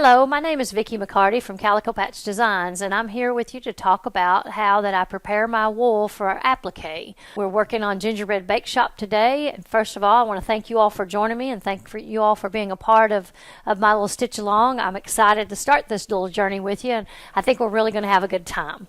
Hello, my name is Vicki McCarty from Calico Patch Designs, and I'm here with you to talk about how that I prepare my wool for applique. We're working on Gingerbread Bake Shop today, and first of all, I want to thank you all for joining me and thank you all for being a part of my little stitch along. I'm excited to start this little journey with you, and I think we're really going to have a good time.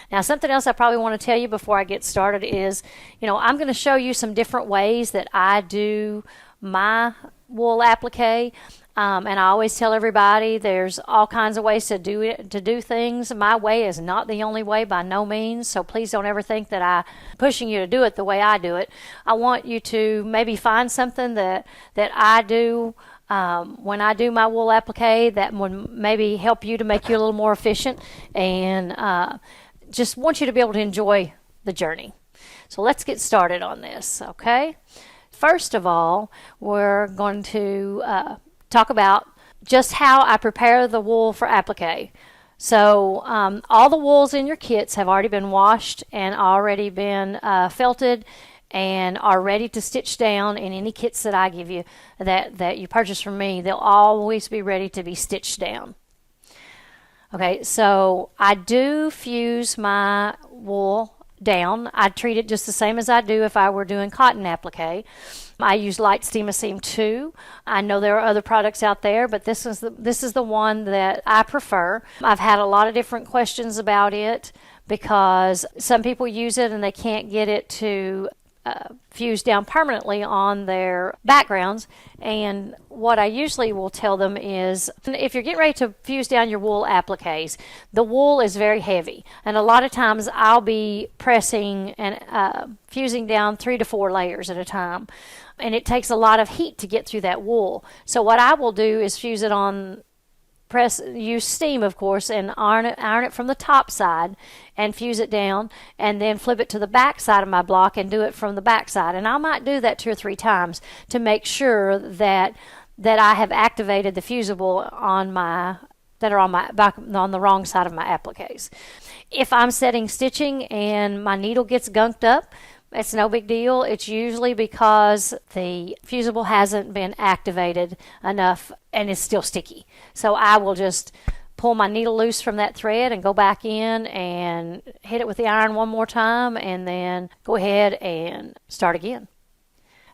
Now, something else I probably want to tell you before I get started is, I'm going to show you some different ways that I do my wool applique. And I always tell everybody there's all kinds of ways to do things. My way is not the only way by no means, so please don't ever think that I'm pushing you to do it the way I do it. I want you to maybe find something that I do when I do my wool applique that would maybe help you to make you a little more efficient, and just want you to be able to enjoy the journey. So let's get started on this, okay? First of all, we're going to talk about just how I prepare the wool for applique. So all the wools in your kits have already been washed and already been felted and are ready to stitch down in any kits that I give you that you purchase from me. They'll always be ready to be stitched down. Okay, so I do fuse my wool down. I treat it just the same as I do if I were doing cotton applique. I use Light Steam Seam 2. I know there are other products out there, but this is the one that I prefer. I've had a lot of different questions about it because some people use it and they can't get it to fuse down permanently on their backgrounds, and what I usually will tell them is if you're getting ready to fuse down your wool appliques, the wool is very heavy, and a lot of times I'll be pressing and fusing down 3 to 4 layers at a time, and it takes a lot of heat to get through that wool. So what I will do is fuse it on use steam, of course, and iron it from the top side and fuse it down, and then flip it to the back side of my block and do it from the back side. And I might do that 2 or 3 times to make sure that I have activated the fusible that are on the wrong side of my appliques. If I'm setting stitching and my needle gets gunked up, it's no big deal. It's usually because the fusible hasn't been activated enough and is still sticky. So I will just pull my needle loose from that thread and go back in and hit it with the iron one more time, and then go ahead and start again.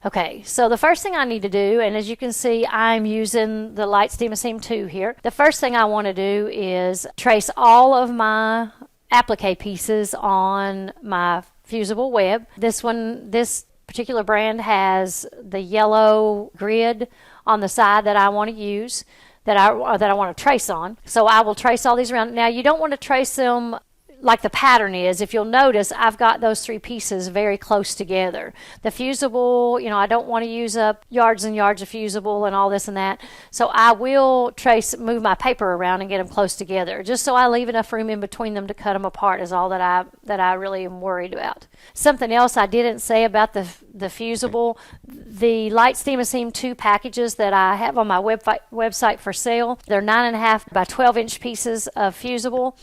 Okay, so the first thing I need to do, and as you can see, I'm using the Light Steam Seam 2 here. The first thing I want to do is trace all of my applique pieces on my fusible web. This particular brand has the yellow grid on the side that I want to use, that I want to trace on. So I will trace all these around. Now, you don't want to trace them like the pattern is. If you'll notice, I've got those 3 pieces very close together. The fusible, I don't want to use up yards and yards of fusible and all this and that. So I will move my paper around and get them close together, just so I leave enough room in between them to cut them apart is all that I really am worried about. Something else I didn't say about the fusible, the Light Steam Seam 2 packages that I have on my website for sale, they're 9.5 by 12-inch pieces of fusible.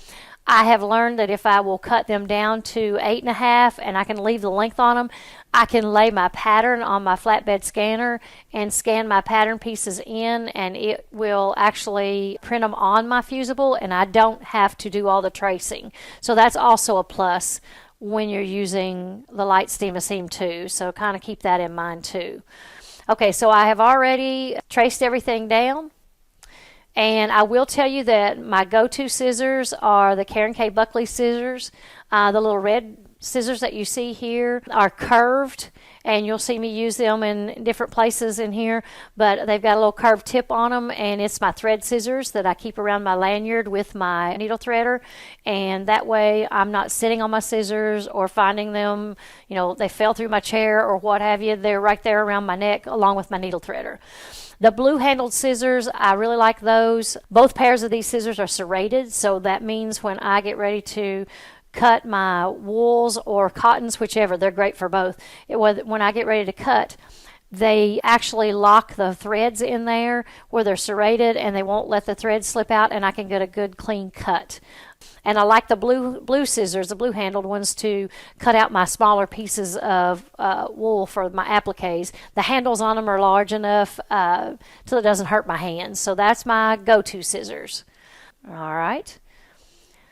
I have learned that if I will cut them down to 8.5 and I can leave the length on them, I can lay my pattern on my flatbed scanner and scan my pattern pieces in, and it will actually print them on my fusible, and I don't have to do all the tracing. So that's also a plus when you're using the Light Steam Seam 2, so kind of keep that in mind too. Okay, so I have already traced everything down. And I will tell you that my go-to scissors are the Karen K. Buckley scissors. The little red scissors that you see here are curved, and you'll see me use them in different places in here, but they've got a little curved tip on them, and it's my thread scissors that I keep around my lanyard with my needle threader, and that way I'm not sitting on my scissors or finding them, they fell through my chair or what have you. They're right there around my neck along with my needle threader. The blue-handled scissors, I really like those. Both pairs of these scissors are serrated, so that means when I get ready to cut my wools or cottons, whichever, they're great for both. When I get ready to cut, they actually lock the threads in there where they're serrated, and they won't let the threads slip out, and I can get a good clean cut. And I like the blue scissors, the blue handled ones, to cut out my smaller pieces of wool for my appliques. The handles on them are large enough till it doesn't hurt my hands. So that's my go-to scissors. All right.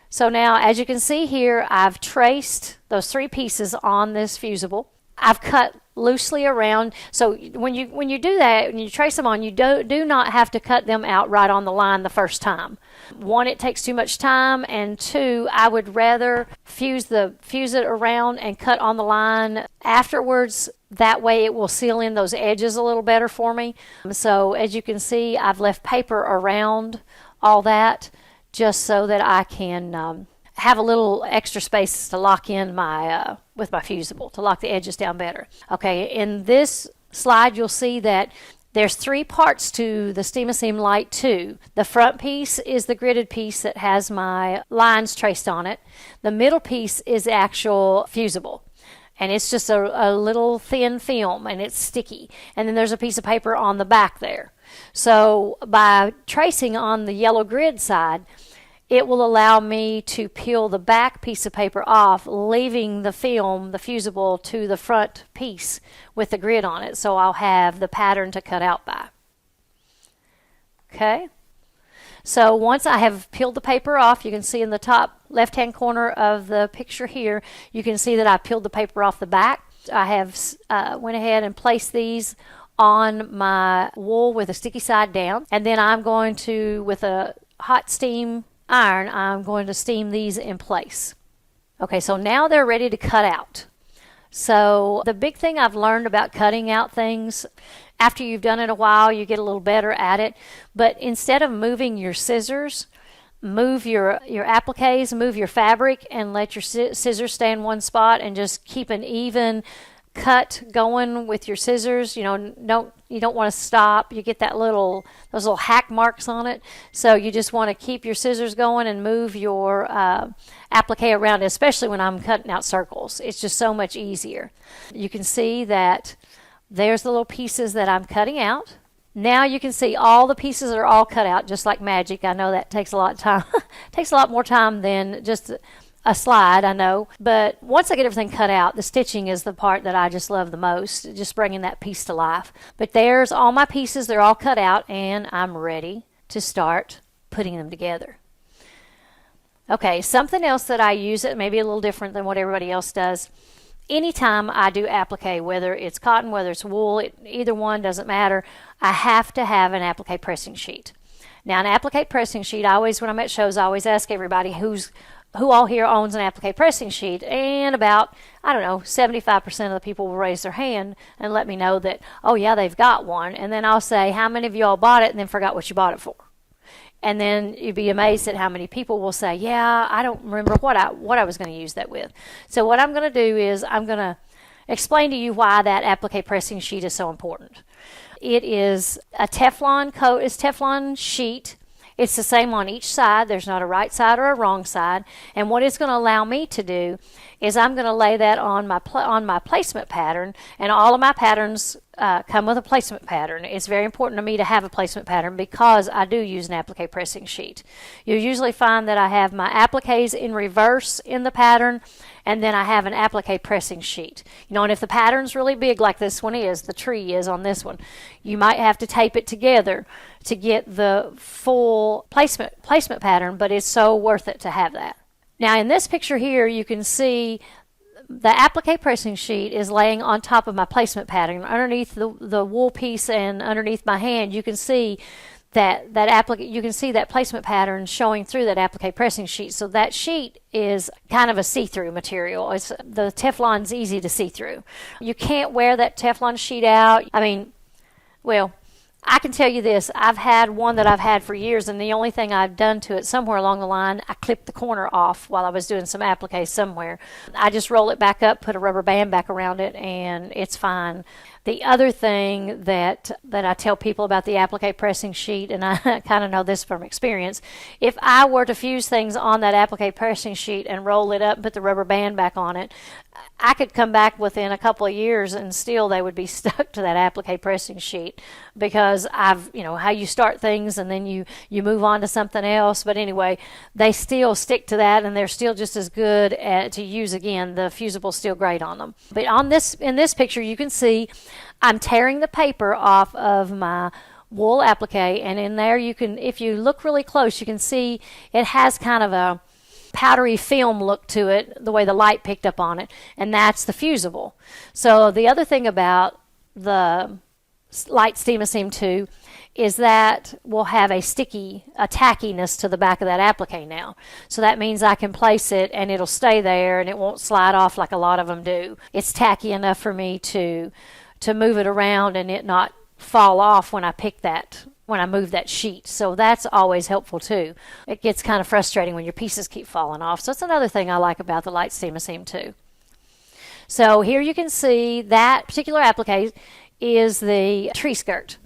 So now, as you can see here, I've traced those 3 pieces on this fusible. I've cut loosely around. So when you do that, when you trace them on, you do not have to cut them out right on the line the first time. 1, it takes too much time, and 2, I would rather fuse it around and cut on the line afterwards. That way it will seal in those edges a little better for me. So as you can see, I've left paper around all that just so that I can have a little extra space to lock in my with my fusible, to lock the edges down better. Okay, in this slide you'll see that there's 3 parts to the Steam A Seam Light 2. The front piece is the gridded piece that has my lines traced on it. The middle piece is the actual fusible, and it's just a little thin film, and it's sticky. And then there's a piece of paper on the back there. So by tracing on the yellow grid side, it will allow me to peel the back piece of paper off, leaving the film, the fusible, to the front piece with the grid on it. So I'll have the pattern to cut out by. Okay. So once I have peeled the paper off, you can see in the top left-hand corner of the picture here, you can see that I peeled the paper off the back. I have went ahead and placed these on my wool with a sticky side down. And then I'm going to, with a hot steam iron, I'm going to steam these in place. Okay, so now they're ready to cut out. So the big thing I've learned about cutting out things, after you've done it a while, you get a little better at it. But instead of moving your scissors, move your appliques, move your fabric, and let your scissors stay in one spot, and just keep an even cut going with your scissors. You don't want to stop. You get those little hack marks on it. So you just want to keep your scissors going and move your applique around, especially when I'm cutting out circles. It's just so much easier. You can see that there's the little pieces that I'm cutting out. Now you can see all the pieces are all cut out just like magic. I know that takes a lot of time. Takes a lot more time than just a slide, I know. But once I get everything cut out, the stitching is the part that I just love the most, just bringing that piece to life. But there's all my pieces. They're all cut out, and I'm ready to start putting them together. Okay, something else that I use that may be a little different than what everybody else does. Anytime I do applique, whether it's cotton, whether it's wool, either one, doesn't matter, I have to have an applique pressing sheet. Now, an applique pressing sheet, when I'm at shows, I always ask everybody who all here owns an applique pressing sheet, and about, 75% of the people will raise their hand and let me know that, oh yeah, they've got one. And then I'll say, how many of you all bought it and then forgot what you bought it for? And then you'd be amazed at how many people will say, yeah, I don't remember what I was going to use that with. So what I'm going to do is I'm going to explain to you why that applique pressing sheet is so important. It is a Teflon sheet. It's the same on each side. There's not a right side or a wrong side. And what it's going to allow me to do is I'm going to lay that on my placement pattern. And all of my patterns come with a placement pattern. It's very important to me to have a placement pattern because I do use an applique pressing sheet. You'll usually find that I have my appliques in reverse in the pattern, and then I have an applique pressing sheet. And if the pattern's really big like this one is, the tree is on this one, you might have to tape it together to get the full placement pattern, but it's so worth it to have that. Now in this picture here, you can see the applique pressing sheet is laying on top of my placement pattern. Underneath the wool piece and underneath my hand, you can see you can see that placement pattern showing through that applique pressing sheet. So that sheet is kind of a see-through material. The Teflon's easy to see through. You can't wear that Teflon sheet out. I can tell you this, I've had one that I've had for years, and the only thing I've done to it somewhere along the line, I clipped the corner off while I was doing some applique somewhere. I just roll it back up, put a rubber band back around it, and it's fine. The other thing that I tell people about the applique pressing sheet, and I kind of know this from experience, if I were to fuse things on that applique pressing sheet and roll it up and put the rubber band back on it, I could come back within a couple of years and still they would be stuck to that applique pressing sheet, because how you start things and then you move on to something else. But anyway, they still stick to that, and they're still just as good to use again. The fusible's still great on them. But in this picture, you can see I'm tearing the paper off of my wool applique, and in there if you look really close, you can see it has kind of a powdery film look to it, the way the light picked up on it, and that's the fusible. So the other thing about the light Steam-A-Seam 2 is that we'll have a tackiness to the back of that applique now. So that means I can place it and it'll stay there and it won't slide off like a lot of them do. It's tacky enough for me to move it around and it not fall off when I move that sheet. So that's always helpful too. It gets kind of frustrating when your pieces keep falling off. So that's another thing I like about the light Steam-A-Seam 2. So here you can see that particular applique is the tree skirt.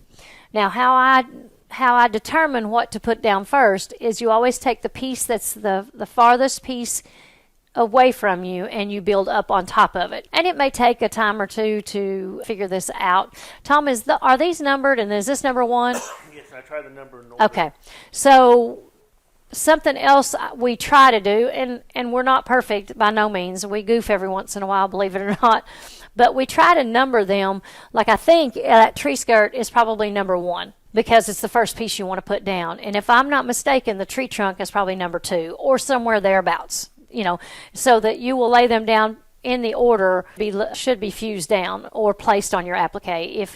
Now how I determine what to put down first is you always take the piece that's the farthest piece away from you and you build up on top of it. And it may take a time or two to figure this out. Tom, are these numbered, and is this number 1? Yes, I try the number in order. Okay. So something else we try to do, and we're not perfect by no means. We goof every once in a while, believe it or not. But we try to number them. Like I think that tree skirt is probably number 1 because it's the first piece you want to put down. And if I'm not mistaken, the tree trunk is probably number 2 or somewhere thereabouts. So that you will lay them down in the order should be fused down or placed on your applique.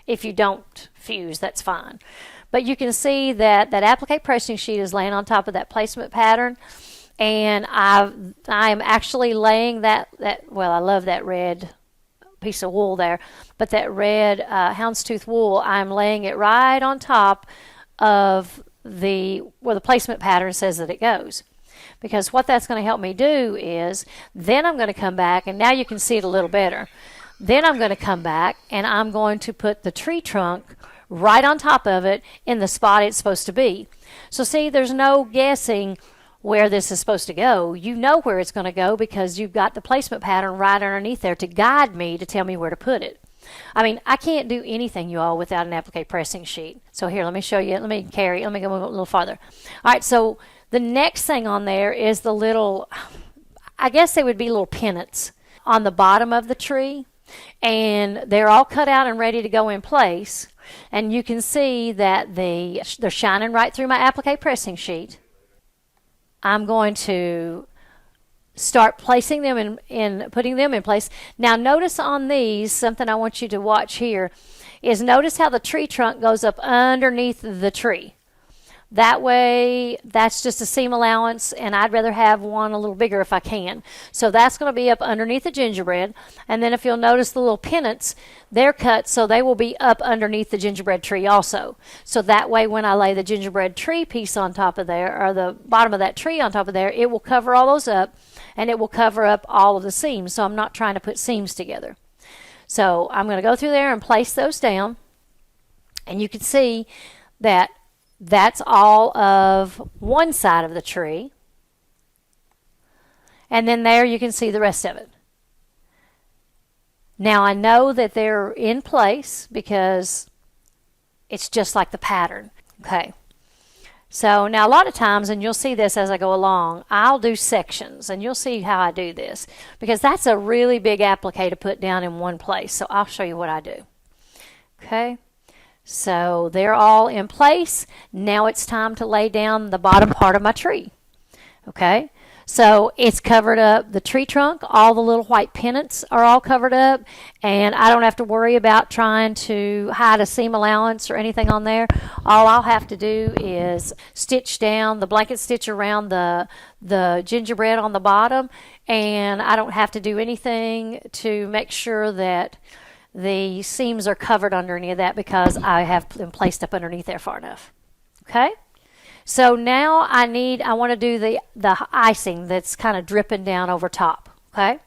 If you don't fuse, that's fine. But you can see that applique pressing sheet is laying on top of that placement pattern, and I am actually laying that I love that red piece of wool there, but that red houndstooth wool, I'm laying it right on top of where the placement pattern says that it goes. Because what that's going to help me do is then I'm going to come back, and now you can see it a little better. Then I'm going to come back and I'm going to put the tree trunk right on top of it in the spot it's supposed to be. So see, there's no guessing where this is supposed to go. You know where it's going to go because you've got the placement pattern right underneath there to guide me, to tell me where to put it. I mean, I can't do anything, you all, without an applique pressing sheet. So here, let me show you. Let me go a little farther. All right, so the next thing on there is the little, I guess they would be little pennants on the bottom of the tree. And they're all cut out and ready to go in place. And you can see that they're shining right through my applique pressing sheet. I'm going to start placing them putting them in place. Now notice on these, something I want you to watch here, is notice how the tree trunk goes up underneath the tree. That way, that's just a seam allowance, and I'd rather have one a little bigger if I can. So that's going to be up underneath the gingerbread. And then if you'll notice the little pennants, they're cut so they will be up underneath the gingerbread tree also. So that way when I lay the gingerbread tree piece on top of there, or the bottom of that tree on top of there, it will cover all those up, and it will cover up all of the seams. So I'm not trying to put seams together. So I'm going to go through there and place those down. And you can see that that's all of one side of the tree. And then there you can see the rest of it. Now I know that they're in place because it's just like the pattern. Okay. So now a lot of times, and you'll see this as I go along, I'll do sections, and you'll see how I do this because that's a really big applique to put down in one place. So I'll show you what I do. Okay. So they're all in place. Now it's time to lay down the bottom part of my tree. Okay, so it's covered up, the tree trunk, all the little white pennants are all covered up, and I don't have to worry about trying to hide a seam allowance or anything on there. All I'll have to do is stitch down the blanket stitch around the gingerbread on the bottom, and I don't have to do anything to make sure that the seams are covered under any of that because I have them placed up underneath there far enough. Okay, so now I want to do the icing that's kind of dripping down over top. Okay,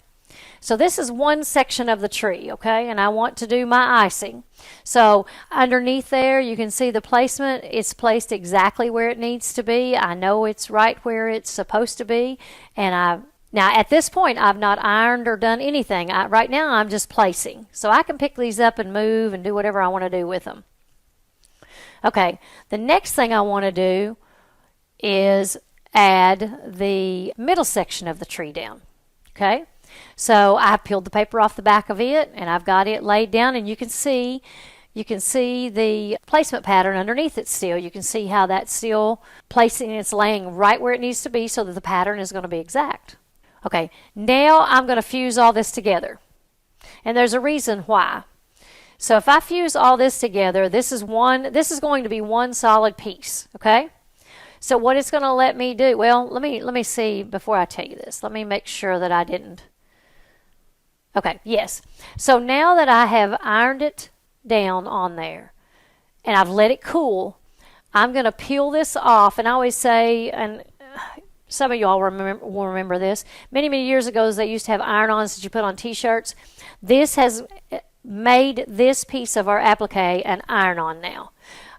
so this is one section of the tree. Okay, and I want to do my icing. So underneath there you can see the placement. It's placed exactly where it needs to be. I know it's right where it's supposed to be, and Now, at this point, I've not ironed or done anything. Right now, I'm just placing. So I can pick these up and move and do whatever I want to do with them. Okay, the next thing I want to do is add the middle section of the tree down. Okay, so I peeled the paper off the back of it, and I've got it laid down, and you can see the placement pattern underneath it still. You can see how that's still placing, it's laying right where it needs to be so that the pattern is going to be exact. Okay, now I'm going to fuse all this together. And there's a reason why. So if I fuse all this together, this is going to be one solid piece, okay? So what it's going to let me do, well, let me see before I tell you this. Let me make sure that I didn't. Okay, yes. So now that I have ironed it down on there and I've let it cool, I'm going to peel this off. And I always say, and some of you all will remember this, many years ago they used to have iron-ons that you put on t-shirts. This has made this piece of our applique an iron-on now.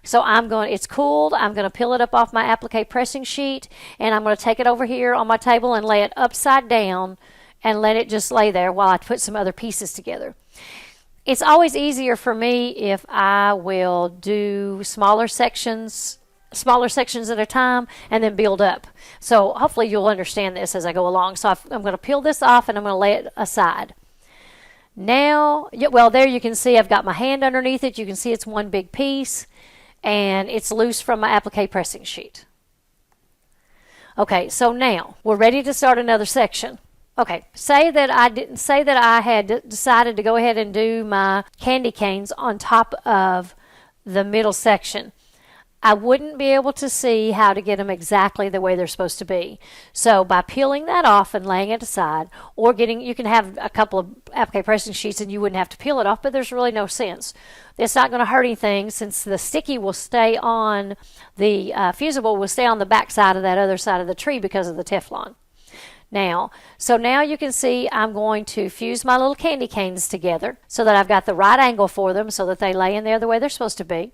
So it's cooled. I'm going to peel it up off my applique pressing sheet, and I'm going to take it over here on my table and lay it upside down and let it just lay there while I put some other pieces together. It's always easier for me if I will do smaller sections at a time and then build up. So hopefully you'll understand this as I go along. So I'm going to peel this off and I'm going to lay it aside. Now, well, there you can see I've got my hand underneath it. You can see it's one big piece and it's loose from my applique pressing sheet. Okay, so now we're ready to start another section. Okay, say that I had decided to go ahead and do my candy canes on top of the middle section. I wouldn't be able to see how to get them exactly the way they're supposed to be. So by peeling that off and laying it aside, or you can have a couple of applique pressing sheets and you wouldn't have to peel it off, but there's really no sense. It's not going to hurt anything since the sticky will stay on, the fusible will stay on the back side of that other side of the tree because of the Teflon. So now you can see I'm going to fuse my little candy canes together so that I've got the right angle for them so that they lay in there the way they're supposed to be.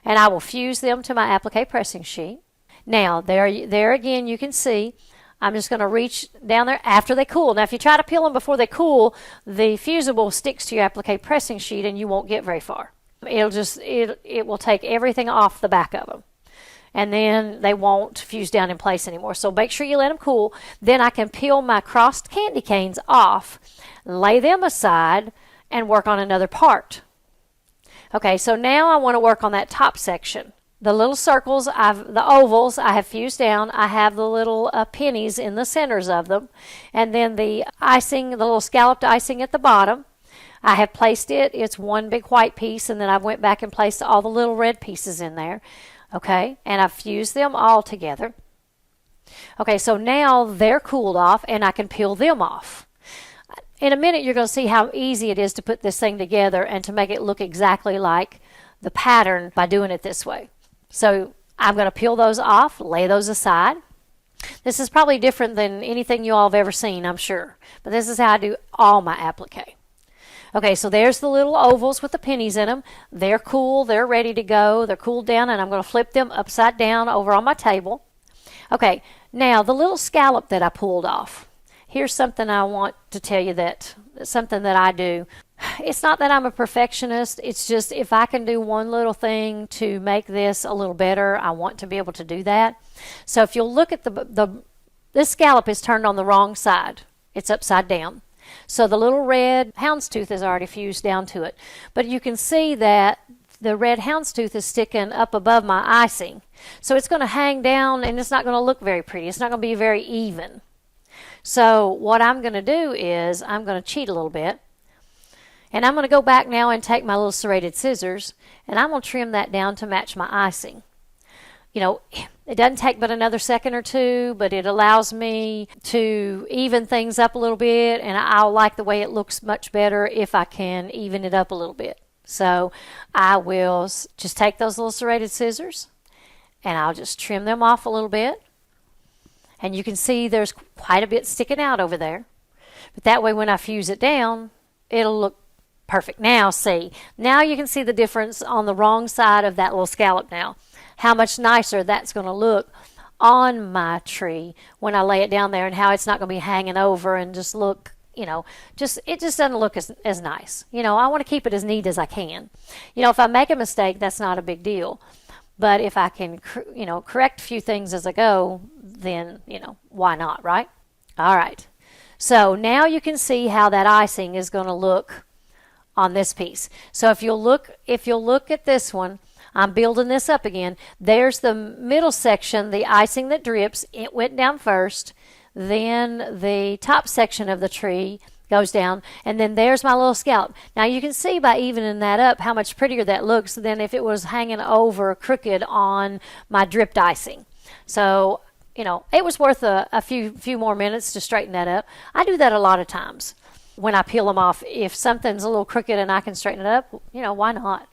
And I will fuse them to my applique pressing sheet. Now, there again, you can see I'm just going to reach down there after they cool. Now, if you try to peel them before they cool, the fusible sticks to your applique pressing sheet and you won't get very far. It will take everything off the back of them. And then they won't fuse down in place anymore. So make sure you let them cool. Then I can peel my crossed candy canes off, lay them aside, and work on another part. Okay, so now I want to work on that top section. The little circles, the ovals, I have fused down. I have the little pennies in the centers of them. And then the icing, the little scalloped icing at the bottom, I have placed it. It's one big white piece, and then I went back and placed all the little red pieces in there. Okay, and I've fused them all together. Okay, so now they're cooled off, and I can peel them off. In a minute, you're going to see how easy it is to put this thing together and to make it look exactly like the pattern by doing it this way. So I'm going to peel those off, lay those aside. This is probably different than anything you all have ever seen, I'm sure. But this is how I do all my applique. Okay, so there's the little ovals with the pennies in them. They're cool. They're ready to go. They're cooled down, and I'm going to flip them upside down over on my table. Okay, now the little scallop that I pulled off. Here's something I want to tell you something that I do. It's not that I'm a perfectionist. It's just if I can do one little thing to make this a little better, I want to be able to do that. So if you'll look at this scallop is turned on the wrong side. It's upside down. So the little red houndstooth is already fused down to it. But you can see that the red houndstooth is sticking up above my icing. So it's going to hang down and it's not going to look very pretty. It's not going to be very even. So what I'm going to do is I'm going to cheat a little bit. And I'm going to go back now and take my little serrated scissors and I'm going to trim that down to match my icing. You know, it doesn't take but another second or two, but it allows me to even things up a little bit, and I'll like the way it looks much better if I can even it up a little bit. So I will just take those little serrated scissors and I'll just trim them off a little bit. And you can see there's quite a bit sticking out over there. But that way when I fuse it down, it'll look perfect. Now you can see the difference on the wrong side of that little scallop now. How much nicer that's going to look on my tree when I lay it down there, and how it's not going to be hanging over and just look, it just doesn't look as nice. I want to keep it as neat as I can. If I make a mistake, that's not a big deal. But if I can, correct a few things as I go, then, why not, right? All right. So now you can see how that icing is going to look on this piece. So if you'll look at this one, I'm building this up again. There's the middle section, the icing that drips. It went down first. Then the top section of the tree goes down, and then there's my little scallop. Now you can see by evening that up how much prettier that looks than if it was hanging over crooked on my dripped icing. So, it was worth a few more minutes to straighten that up. I do that a lot of times when I peel them off. If something's a little crooked and I can straighten it up, why not?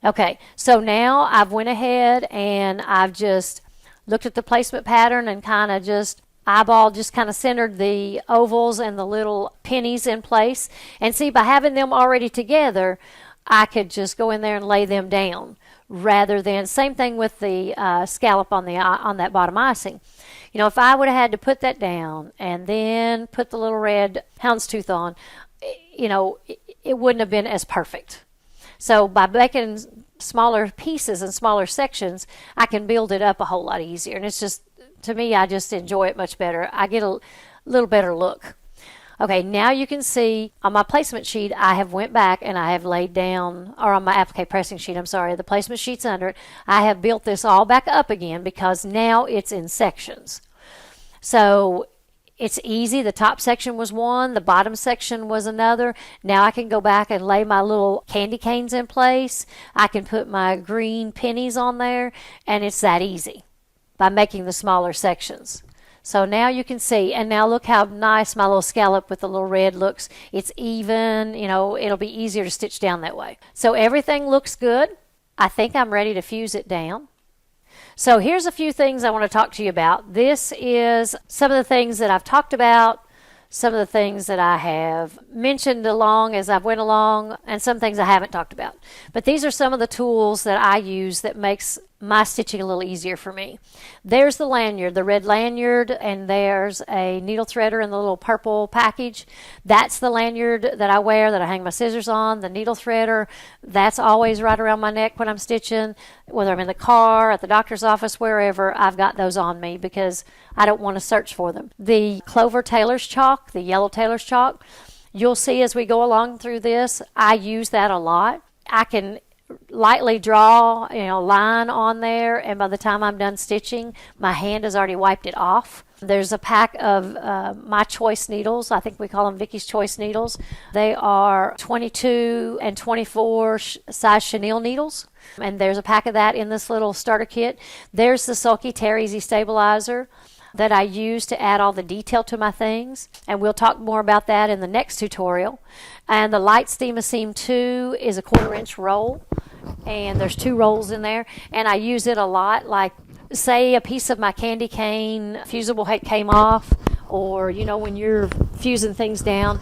Okay, so now I've went ahead and I've just looked at the placement pattern and kind of just kind of centered the ovals and the little pennies in place. And see, by having them already together, I could just go in there and lay them down, rather than, same thing with the scallop on that bottom icing. If I would have had to put that down and then put the little red houndstooth on, it wouldn't have been as perfect. So by making smaller pieces and smaller sections, I can build it up a whole lot easier. And it's just, to me, I just enjoy it much better. I get a little better look. Okay, now you can see on my placement sheet, I have went back and I have laid down, or on my applique pressing sheet, the placement sheet's under it. I have built this all back up again because now it's in sections. So it's easy. The top section was one, the bottom section was another. Now I can go back and lay my little candy canes in place. I can put my green pennies on there, and it's that easy by making the smaller sections. So now you can see, and now look how nice my little scallop with the little red looks. It's even, it'll be easier to stitch down that way. So everything looks good. I think I'm ready to fuse it down. So here's a few things I want to talk to you about. This is some of the things that I've talked about, some of the things that I have mentioned along as I've went along, and some things I haven't talked about. But these are some of the tools that I use that makes my stitching a little easier for me. There's the lanyard, the red lanyard, and there's a needle threader in the little purple package. That's the lanyard that I wear, that I hang my scissors on. The needle threader, that's always right around my neck when I'm stitching, whether I'm in the car, at the doctor's office, wherever. I've got those on me because I don't want to search for them. The Clover Tailor's chalk, the yellow Tailor's chalk, you'll see as we go along through this, I use that a lot. I can lightly draw a line on there, and by the time I'm done stitching, my hand has already wiped it off. There's a pack of my choice needles. I think we call them Vicky's choice needles. They are 22 and 24 size chenille needles, and there's a pack of that in this little starter kit. There's the Sulky Tear Easy stabilizer that I use to add all the detail to my things, and we'll talk more about that in the next tutorial. And the Light Steam Seam 2 is a 1/4 inch roll, and there's 2 rolls in there, and I use it a lot. Like, say a piece of my candy cane fusible came off, or when you're fusing things down,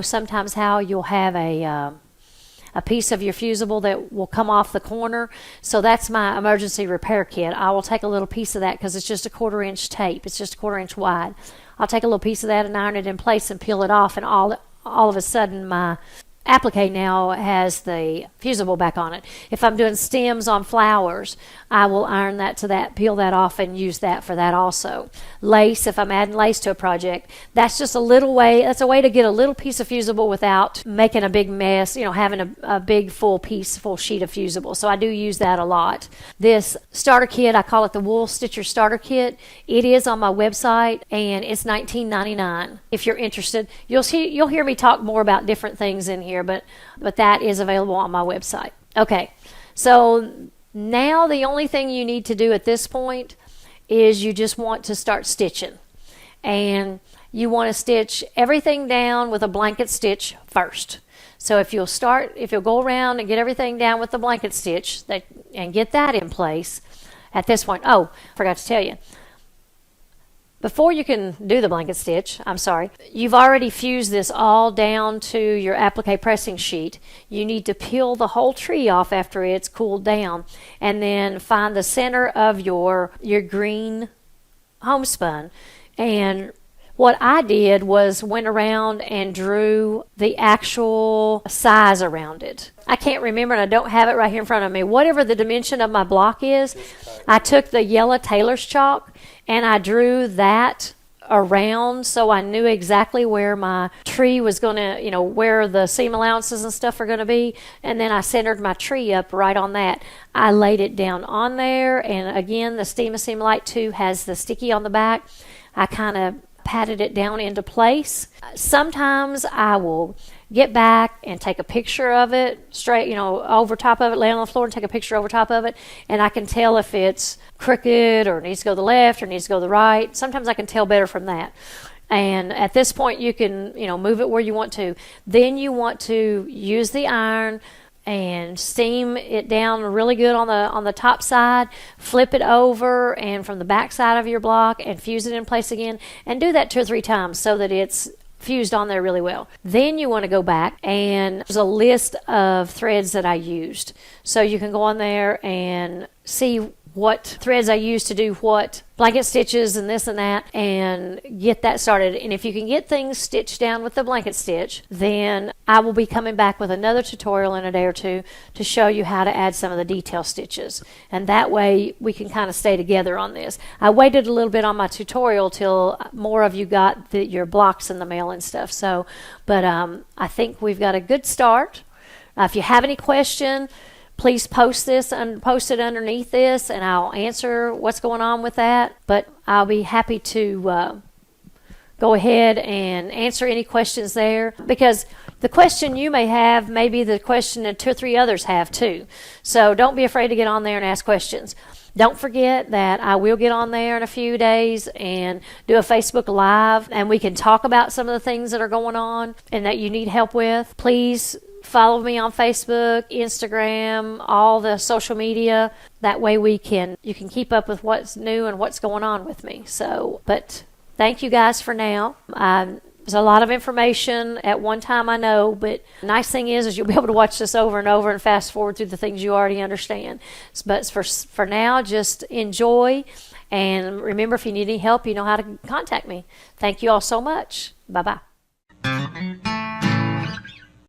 sometimes how you'll have a piece of your fusible that will come off the corner. So that's my emergency repair kit. I will take a little piece of that because it's just a 1/4 inch tape. It's just a 1/4 inch wide. I'll take a little piece of that and iron it in place and peel it off, and all of a sudden my applique now has the fusible back on it. If I'm doing stems on flowers, I will iron that to that, peel that off, and use that for that also. Lace, if I'm adding lace to a project, that's just a little way, that's a way to get a little piece of fusible without making a big mess, having a big full sheet of fusible. So I do use that a lot. This starter kit, I call it the Wool Stitcher Starter Kit. It is on my website, and it's $19.99 if you're interested. You'll hear me talk more about different things in here, but that is available on my website. Okay, so now the only thing you need to do at this point is you just want to start stitching, and you want to stitch everything down with a blanket stitch first. So if you'll go around and get everything down with the blanket stitch and get that in place at this point. Oh, forgot to tell you, Before you can do the blanket stitch, you've already fused this all down to your applique pressing sheet. You need to peel the whole tree off after it's cooled down, and then find the center of your green homespun. And what I did was went around and drew the actual size around it. I can't remember, and I don't have it right here in front of me. Whatever the dimension of my block is, I took the yellow tailor's chalk and I drew that around, so I knew exactly where my tree was going to, where the seam allowances and stuff are going to be. And then I centered my tree up right on that. I laid it down on there, and again, the Steam A Seam Light 2 has the sticky on the back. I kind of patted it down into place. Sometimes I will get back and take a picture of it straight, over top of it, lay on the floor and take a picture over top of it, and I can tell if it's crooked or needs to go to the left or needs to go to the right. Sometimes I can tell better from that. And at this point, you can, move it where you want to. Then you want to use the iron and steam it down really good on the top side, flip it over, and from the back side of your block, and fuse it in place again, and do that 2 or 3 times so that it's fused on there really well. Then you want to go back, and there's a list of threads that I used, so you can go on there and see what threads I used to do what blanket stitches and this and that, and get that started. And if you can get things stitched down with the blanket stitch, then I will be coming back with another tutorial in a day or two to show you how to add some of the detail stitches, and that way we can kind of stay together on this. I waited a little bit on my tutorial till more of you got your blocks in the mail and stuff, but I think we've got a good start. If you have any question, please post it underneath this, and I'll answer what's going on with that. But I'll be happy to go ahead and answer any questions there, because the question you may have may be the question that 2 or 3 others have too. So don't be afraid to get on there and ask questions. Don't forget that I will get on there in a few days and do a Facebook Live, and we can talk about some of the things that are going on and that you need help with. Please follow me on Facebook, Instagram, all the social media. That way you can keep up with what's new and what's going on with me. But thank you guys for now. There's a lot of information at one time, I know, but the nice thing is you'll be able to watch this over and over and fast forward through the things you already understand. But for now, just enjoy, and remember, if you need any help, you know how to contact me. Thank you all so much. Bye-bye.